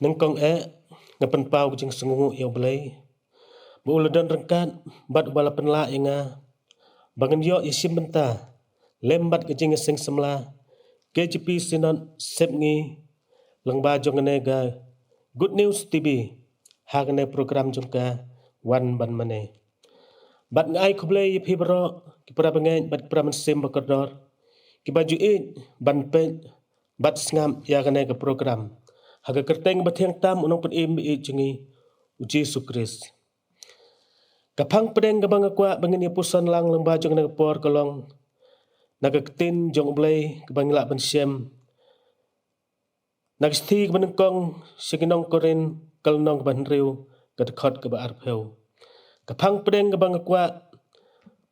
nâng con ngapan pau kajing sengungu ya belai bu uladan rengkat bat balapan la inga bangan yo isim benta lembat kajing sing semla KGP sinon sepngi langba jonganega Good News TV hagne program jongka wan ban mane bat ngai kublai pi bro ki pra bangai bat pra man sim bakador ki baju ban pe bat ngam ya kane ke program haga kerteng bathiang tam unong pun im jingi uji sukris kapang pedeng gabang akwa bangin ya pusan lang lembah jong na por kolong naga ketin jong blay kabangila ban syem nagsti kong siginong korin kalnong ban riu kadkhot ka ba arpheu kapang pedeng gabang akwa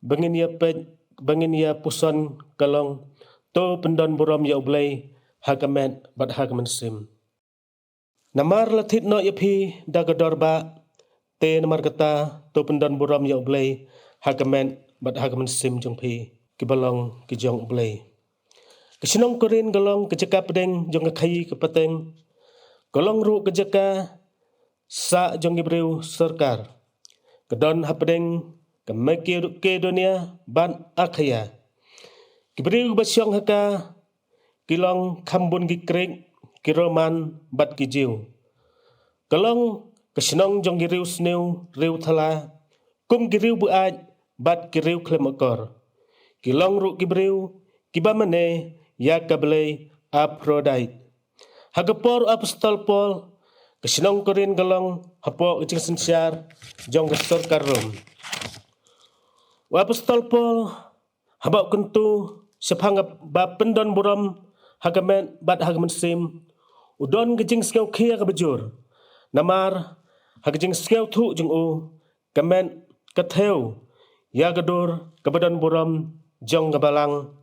bangin ya pusan kolong to pendon borom ya blay hagamet bat hagamen sim namar lathit no yapi dagador ba te namar kata to pendan buram ya blay hagamen bat hagamen sim jong pi kibalong ki jong blay kesinong korin galong kejaka pedeng jong khai ke pateng golong ru kejaka sa jong ibreu sarkar kedon hapedeng kemeki ke dunia ban akhaya kibreu basyong haka kilong khambun gikrek kiroman bat kijiu kalong kesinong jong giriu sneu riu thala kum giriu buaj bat giriu klemakor kilong ru kibriu kibamane ya kablay Aphrodite hagapor apostol Paul kesinong korin galong hapo ijing sensyar jong gesor karom apostol Paul habak kuntu sepangap ba pendon buram hagamen bat hagamen sim udon gejing skau kia ka bejur namar hagejing skau thu jeng u kamen katheu ya gadur kabadan buram jong gabalang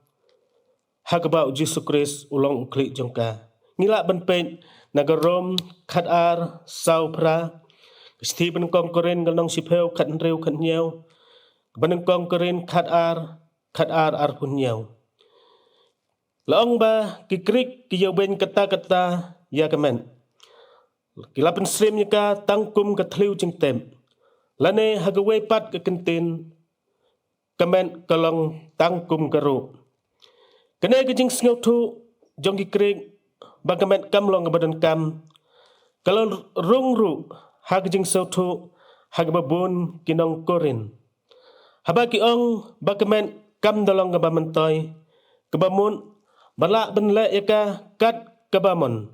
hagaba Yesus Kristus ulong ukli jongka ngila benpen nagarom khatar sau pra sti ben kong koren galong sipeu khat reu khat nyau ben kong koren khatar arpun nyau laong ba kikrik kiyoben kata ya kemen kilapen srim nyaka tangkum kathliu jengtem lane hagawe pat ke kentin kemen kalong tangkum karu kene kejing sngow thu jong kikrik ba kemen kamlong badan kam kalau rung ru hagajing sau thu hagbabun kinong korin habaki ong ba kemen kam dolong gabamantoy kebamun balak benle yaka kat kabamon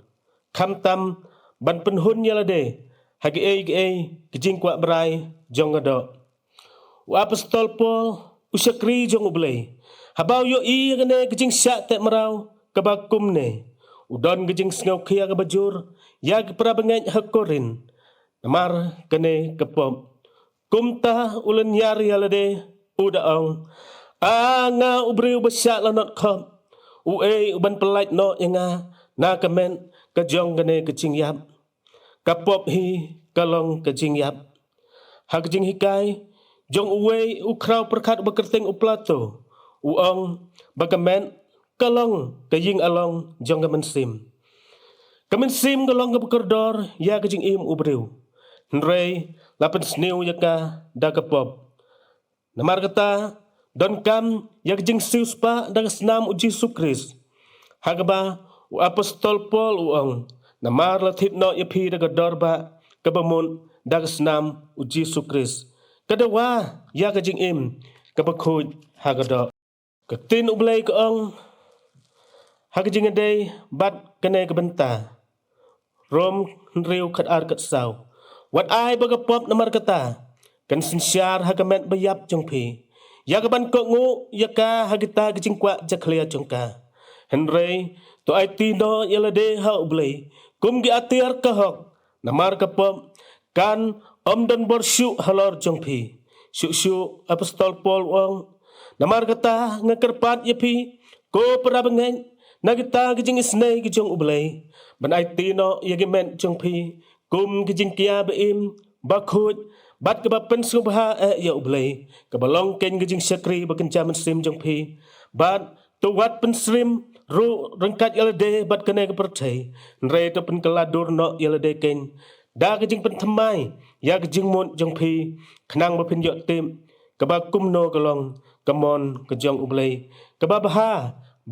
khamtam ban penhun yalade hagi kijing kwa brai jong ado apostol Paul usakri jong ublay habau yo gane kijing syak te marau kabakum ne udon kijing sngaw khia ka bajur yag pra bangaj hakorin namar kane kapom kumta ulen yari yalade udaong anga ubriu besyak lanot khom uban pelait no yanga na kamen kajong gane kajing yap kapop hi kalong kajing yap hagjing hikai jong ukraw perkhat bekerteng uplato uong bagamen kalong kajing along jong kamen sim kalong kabekordor ya kajing im ubriu nrei lapen sneu yaka da kapop namar kata don kam yak jing siuspa dag snam uji sukris hagaba apostol Paul uang namar lathit no yapi dag dorba kabamun dag snam uji sukris kadawa yak jing im kabakhuj hagado ketin ublay koong hagajing day bat kane kabenta rom riu khatar kat saw wat ai bagapop namar kata kan sinsyar hagamet bayap jongpi yagaban ko ngu yaka hagita gijing kwa jaklia jongka henry to ai tino yalade ha ublay kum gi atiar kahok namar kapom kan omdan borsyu halor jongpi syu apostol Paul wong namar kata ngakerpat yapi ko parabangen nagita gijing isnay gijong ublay ban ai tino yagimen jongpi kum gijing kia beim bakhut bat kebapen subha ya ublay kebalong ken gijing syakri bakencaman sim jongpi bat tuwat pensrim ru rengkat yalade bat kene ke percay nre to pen keladur no yalade ken da ke jing pen thamai ya ke jing mon jong phi khnang ba phin yo tem ke ba kum no kalong kamon ke jong ublei ke ba ha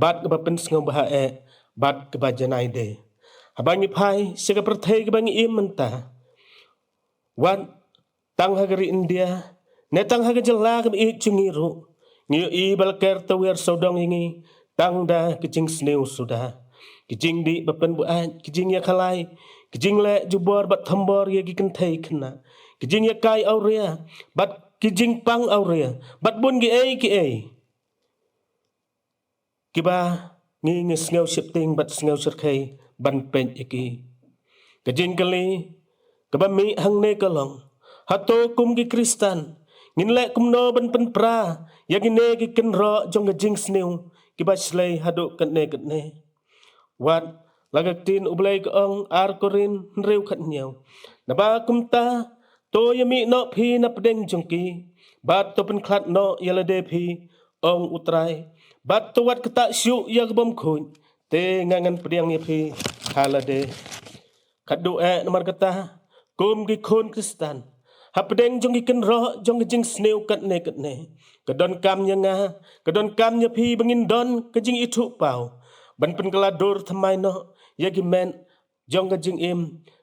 bat ke ba pen sngo ba e bat ke ba janai de abangi phai se ke percay ke bangi im menta wan tang hagari India netang haga jela ke i chungiru ngi i balker tawer sodong ingi tang da kicing sneu sudah kicing di bapen buat kicing ya kalai kicing le jubor bat thambor ya gikan thai khna kicing ya kai aurea bat kicing pang aurea bat bun gi ai kiba ngi ngi sneu shifting bat sneu serkai ban pen iki kicing kali kaba mi hang ne kalong hato kum gi kristan ngin le kum no ban pen pra ya gi ne gi ken ro jong ga jing sneu kiba slay hadu kan ne wat lagak tin ublay kaong ar korin rew khat nyaw naba kumta to yami no phi na pedeng jongki bat to pen khat no yalade phi ong utrai bat to wat kata syu ya bom khun te ngangan pedeng ya phi halade khadu e nomor kata kum gi khun kristan ha pedeng jongki ken ro jong jing sneu kat ne kedon kam nyanga kedon kam nya phi bangin don kejing itu pau ban pen keladur thamai no yagi men jong jing im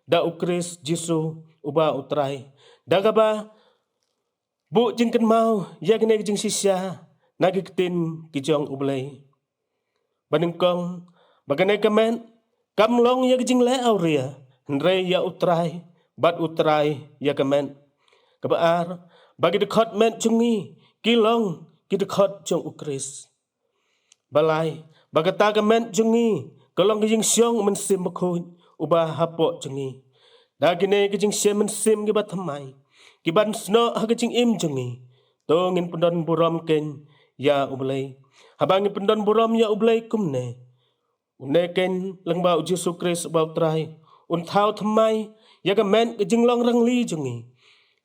da ukris jisu uba utrai dagaba bu jing ken mau yagi ne jing sisya nagi ketin ki jong ublai baning kong bagane kamen kam long yagi jing le auria nre ya utrai bat utrai ya kamen kabar bagi dekat men jungi kilong ki dekat jong ukris balai bagata kamen jungi kalong kijing siong men sim bakun ubah hapo jungi dagine kijing sim men sim ki bathamai ki ban sno ha kijing im jungi tongin pendon buram ken ya ublai habangi pendon buram ya ublai kumne une ken lengba Yesus Kristus bau trai un thau thamai ya kamen kijing long rangli jungi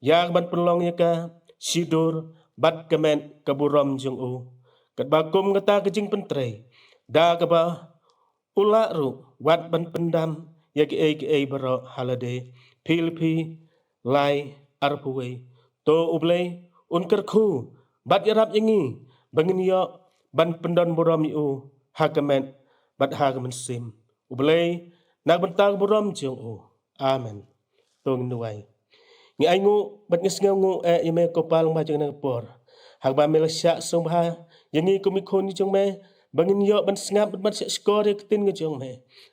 ya ban penlong ya ka sidur bat kamen kaburam jung u kat bakum kata kijing pentre da ka ba ula ru wat ban pendam ya ki ai baro halade pilpi lai arpuwe to ublei un kerkhu bat yarap yangi bangin yo ban pendon buram yu hakamen bat hakamen sim ublei nak bentang buram jung u amen tong nuai ngi ai ngu bat ngis ngu e yeme kopal ma jeng nang por hak ba melasya song ba yangi kumikon ni jong me bangin yo ban sngap bat sya skor ketin nge jong me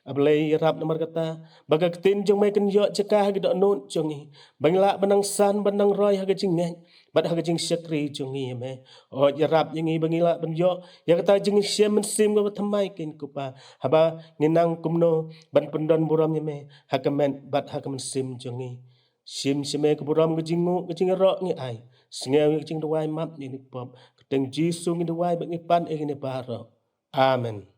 ablei rap nomor kata baga ketin jong me ken yo cekah gi do non jongi bangla banang san banang roy ha jing nge bat ha jing syakri jongi me o ya rap yangi bangila ban yo ya kata jing syem men sim go thamai ken kupa haba nginang kumno ban pendon buram me hakamen bat hakamen sim jongi sim sime ke buram ke jingu ke jing ro ngi ai sngew ke jing dwai map ni pop keteng jisu ngi dwai ba ngi pan e ngi paro amen